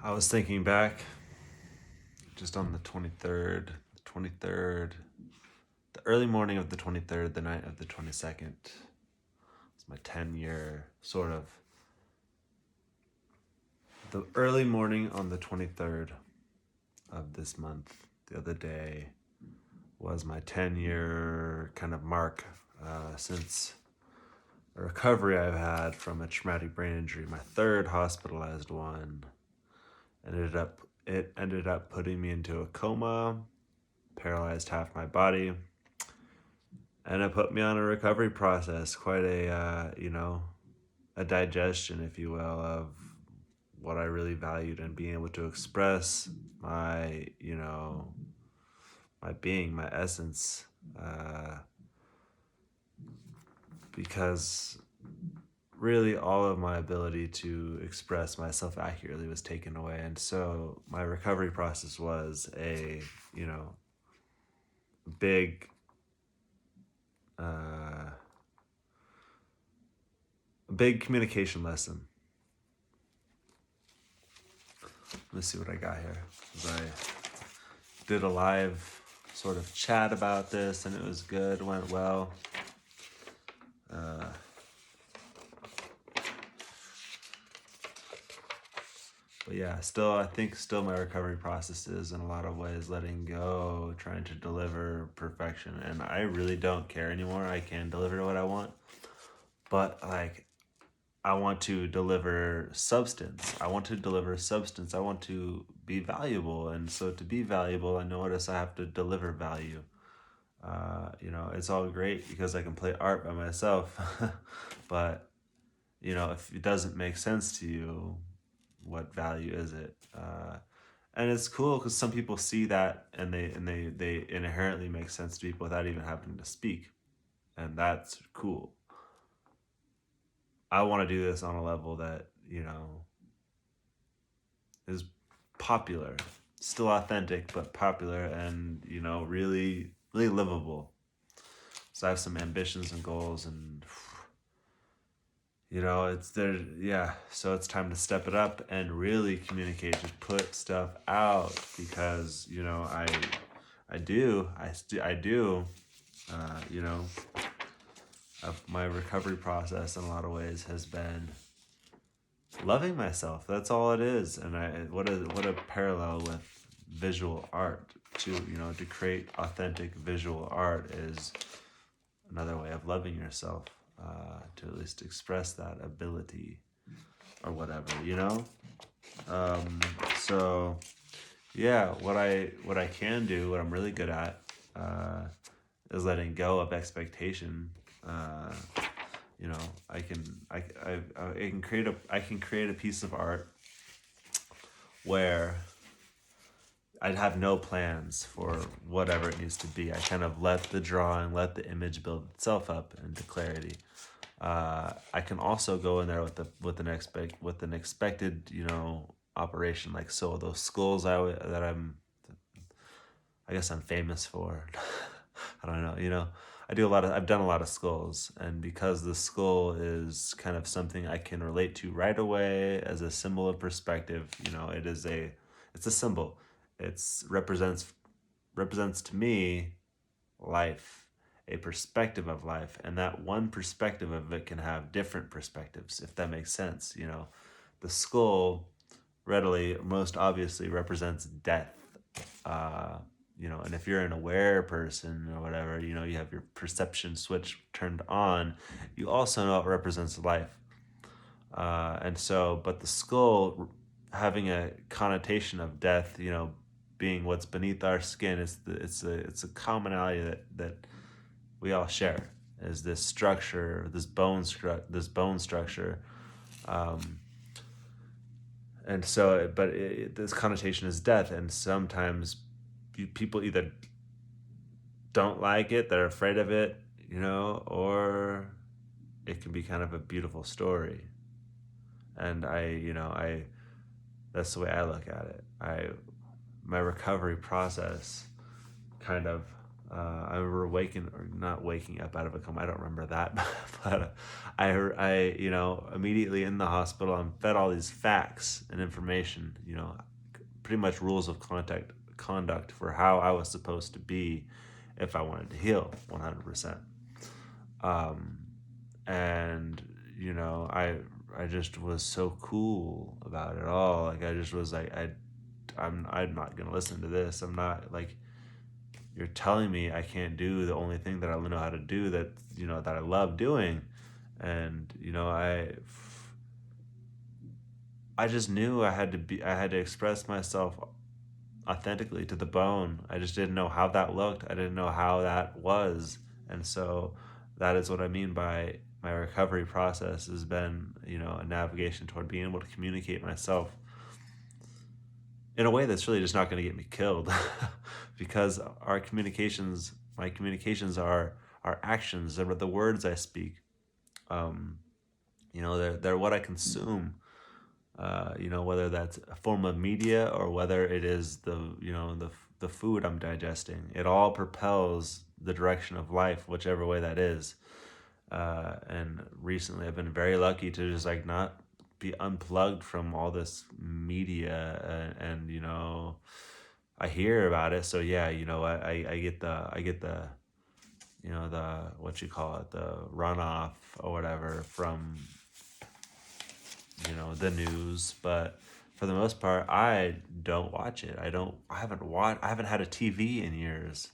I was thinking back just on the 23rd, the early morning of the 23rd, the night of the 22nd. It's my 10-year sort of. The early morning on the 23rd of this month, the other day, was my 10-year kind of mark since a recovery I've had from a traumatic brain injury, my third hospitalized one. It ended up putting me into a coma, paralyzed half my body, and it put me on a recovery process, quite a digestion, if you will, of what I really valued and being able to express my being, my essence, because really all of my ability to express myself accurately was taken away. And so my recovery process was a big big communication lesson. Let's see what I got here. I did a live sort of chat about this, and it was good, went well. But yeah, I think my recovery process is in a lot of ways letting go, trying to deliver perfection. And I really don't care anymore. I can deliver what I want. But I want to deliver substance. I want to be valuable. And so to be valuable, I notice I have to deliver value. It's all great because I can play art by myself. But, if it doesn't make sense to you, what value is it? And it's cool because some people see that and they inherently make sense to people without even having to speak. And that's cool. I want to do this on a level that, is popular, still authentic, but popular and, really, really livable. So I have some ambitions and goals and, it's there. Yeah. So it's time to step it up and really communicate, just put stuff out because, I do, my recovery process in a lot of ways has been loving myself. That's all it is. And what a parallel with visual art to create authentic visual art is another way of loving yourself, to at least express that ability or whatever, so yeah, what I can do, what I'm really good at, is letting go of expectation. I can create a piece of art where I'd have no plans for whatever it needs to be. I kind of let the image build itself up into clarity. I can also go in there with an expected operation, like so those skulls I guess I'm famous for. I don't know, I've done a lot of skulls, and because the skull is kind of something I can relate to right away as a symbol of perspective, it's a symbol. It's represents to me life, a perspective of life, and that one perspective of it can have different perspectives, if that makes sense. The skull most obviously represents death. And if you're an aware person or whatever, you have your perception switch turned on, you also know it represents life. But the skull having a connotation of death, being what's beneath our skin, it's a commonality that we all share, is this structure, this bone structure. This connotation is death, and sometimes people either don't like it, they're afraid of it, or it can be kind of a beautiful story. And that's the way I look at it. My recovery process kind of I remember not waking up out of a coma. I don't remember that, but immediately in the hospital, I'm fed all these facts and information, pretty much rules of conduct for how I was supposed to be if I wanted to heal 100%. Um, and I just was so cool about it all. Like I just was like, I'm not gonna listen to this. I'm not like, you're telling me I can't do the only thing that I know how to do, that I love doing. And I just knew I had to express myself authentically to the bone. I just didn't know how that looked. I didn't know how that was. And so that is what I mean by my recovery process has been, a navigation toward being able to communicate myself in a way that's really just not going to get me killed. Because my communications are actions. They're the words I speak. um, they're what I consume. Whether that's a form of media or whether it is the food I'm digesting, it all propels the direction of life, whichever way that is. And recently, I've been very lucky to just like not be unplugged from all this media, and I hear about it. So yeah, I get the the what you call it, the runoff or whatever from the news. But for the most part, I don't watch it. I haven't had a TV in years.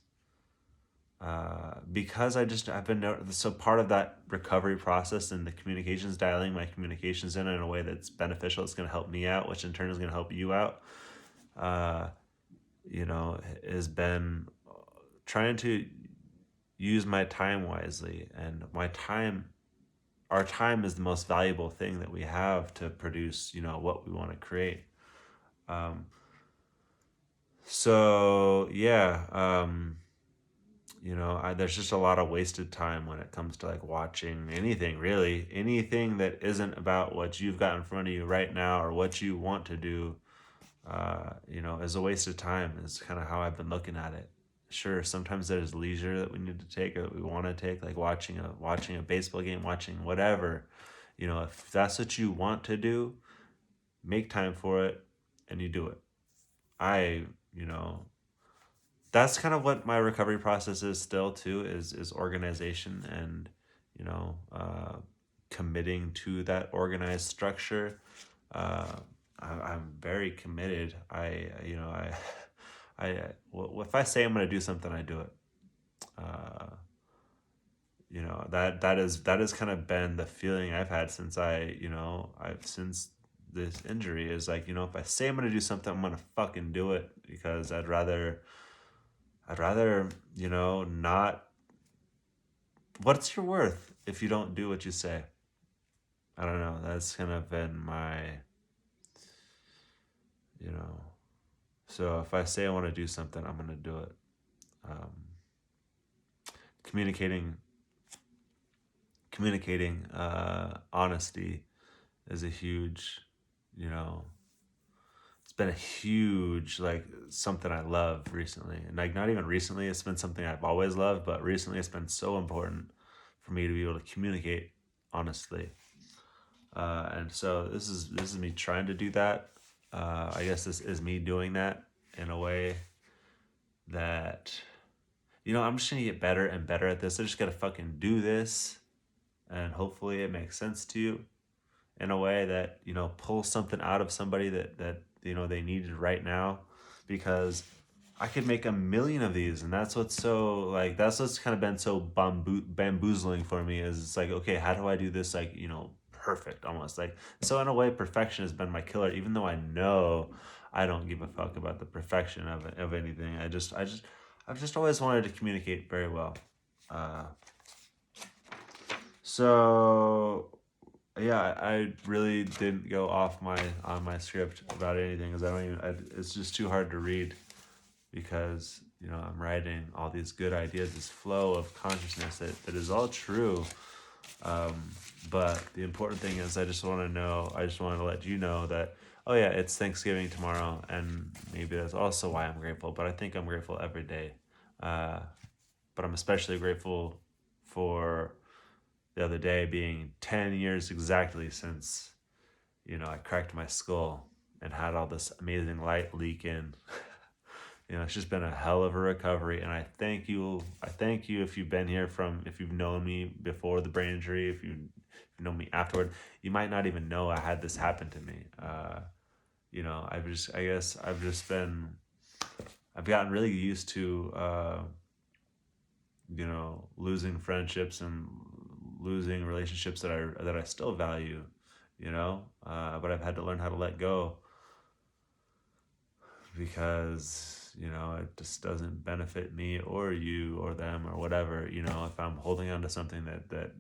Because I've been so part of that recovery process and the communications, dialing my communications in a way that's beneficial. It's going to help me out, which in turn is going to help you out. Uh, has been trying to use my time wisely, and our time is the most valuable thing that we have to produce, what we want to create. Um, so yeah, there's just a lot of wasted time when it comes to like watching anything, really. Anything that isn't about what you've got in front of you right now or what you want to do, is a waste of time, is kind of how I've been looking at it. Sure, sometimes there's leisure that we need to take or that we want to take, like watching a baseball game, watching whatever. If that's what you want to do, make time for it and you do it. I, you know, that's kind of what my recovery process is still too, is organization and, you know, uh, committing to that organized structure. Uh, I'm very committed. If I say I'm going to do something, I do it. Uh, that is kind of been the feeling I've had since since this injury, is like, if I say I'm going to do something, I'm going to fucking do it, because I'd rather, not. What's your worth if you don't do what you say? I don't know. That's kind of been my, you know. So if I say I want to do something, I'm going to do it. Um, communicating, honesty is a huge, you know, it's been a huge, like, something I love recently. And like, not even recently, it's been something I've always loved, but recently it's been so important for me to be able to communicate honestly. And so this is me trying to do that. I guess this is me doing that in a way that, I'm just gonna get better and better at this. I just gotta fucking do this, and hopefully it makes sense to you in a way that, pulls something out of somebody that they needed right now. Because I could make a million of these, and that's what's kind of been so bamboozling for me, is it's like, okay, how do I do this, like, perfect, almost, like. So in a way, perfection has been my killer, even though I know I don't give a fuck about the perfection of anything. I've just always wanted to communicate very well. uh, so yeah, I really didn't go off on my script about anything, because it's just too hard to read, because I'm writing all these good ideas, this flow of consciousness that is all true. um, but the important thing is, I just want to let you know that, oh yeah, it's Thanksgiving tomorrow, and maybe that's also why I'm grateful, but I think I'm grateful every day. uh, but I'm especially grateful for the other day being 10 years exactly since, I cracked my skull and had all this amazing light leak in. It's just been a hell of a recovery, and I thank you. I thank you if you've been here if you've known me before the brain injury, if you know me afterward. You might not even know I had this happen to me. I guess I've gotten really used to, losing friendships and losing relationships that I still value, but I've had to learn how to let go because it just doesn't benefit me or you or them or whatever. If I'm holding on to something that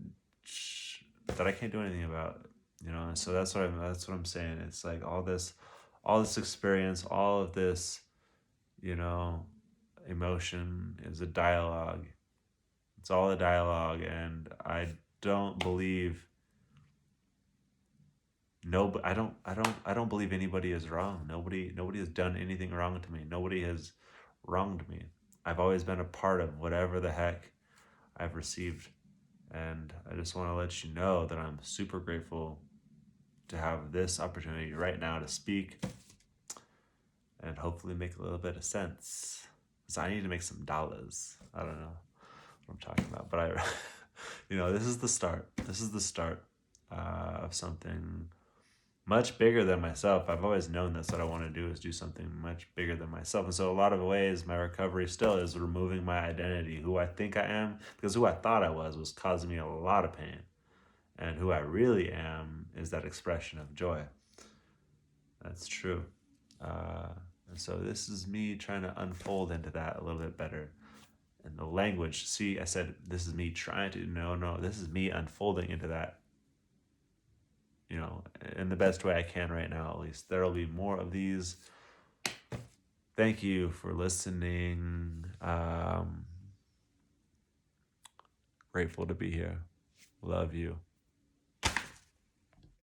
I can't do anything about, and so that's what I'm saying. It's like all this experience, all of this, you know emotion is a dialogue. It's all a dialogue, and don't believe no, I don't believe anybody is wrong. Nobody has done anything wrong to me. Nobody has wronged me. I've always been a part of whatever the heck I've received, and I just want to let you know that I'm super grateful to have this opportunity right now to speak and hopefully make a little bit of sense. Because I need to make some dollars. I don't know what I'm talking about, but this is the start. This is the start of something much bigger than myself. I've always known this, what I want to do is do something much bigger than myself. And so a lot of ways my recovery still is removing my identity, who I think I am, because who I thought I was causing me a lot of pain. And who I really am is that expression of joy. That's true. And so this is me trying to unfold into that a little bit better. And the language, see, I said, this is me trying to, no, this is me unfolding into that, in the best way I can right now, at least. There'll be more of these. Thank you for listening. Grateful to be here. Love you.